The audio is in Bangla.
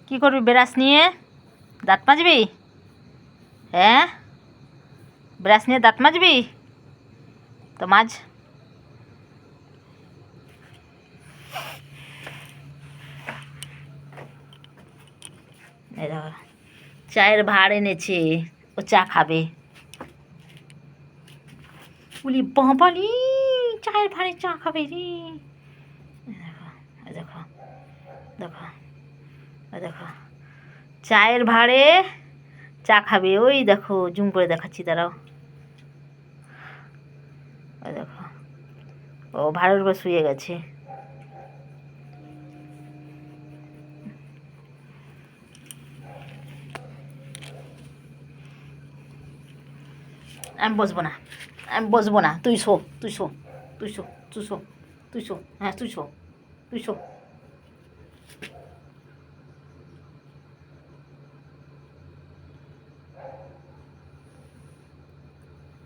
কি করবি ব্রাশ নিয়ে? দাঁত মাজবি? হ্যাঁ, ব্রাশ নিয়ে দাঁত মাজবি? তো মাজ। এই দেখো, চায়ের ভাঁড় এনেছে, ও চা খাবে। বলি বাবালি, চায়ের ভাঁড়ে চা খাবে রে। দেখো, দেখো, দেখো, দেখো, চায়ের ভাঁড়ে চা খাবে। ওই দেখো, জুম করে দেখাচ্ছি, দাঁড়াও। ওই দেখো, ও ভাঁড়ের উপর শুয়ে গেছে। আমি বসবো না, আমি বসবো না, তুই শো, তুই শো, তুই শো, তুই শো, তুই শো, হ্যাঁ তুই শো, তুই শো।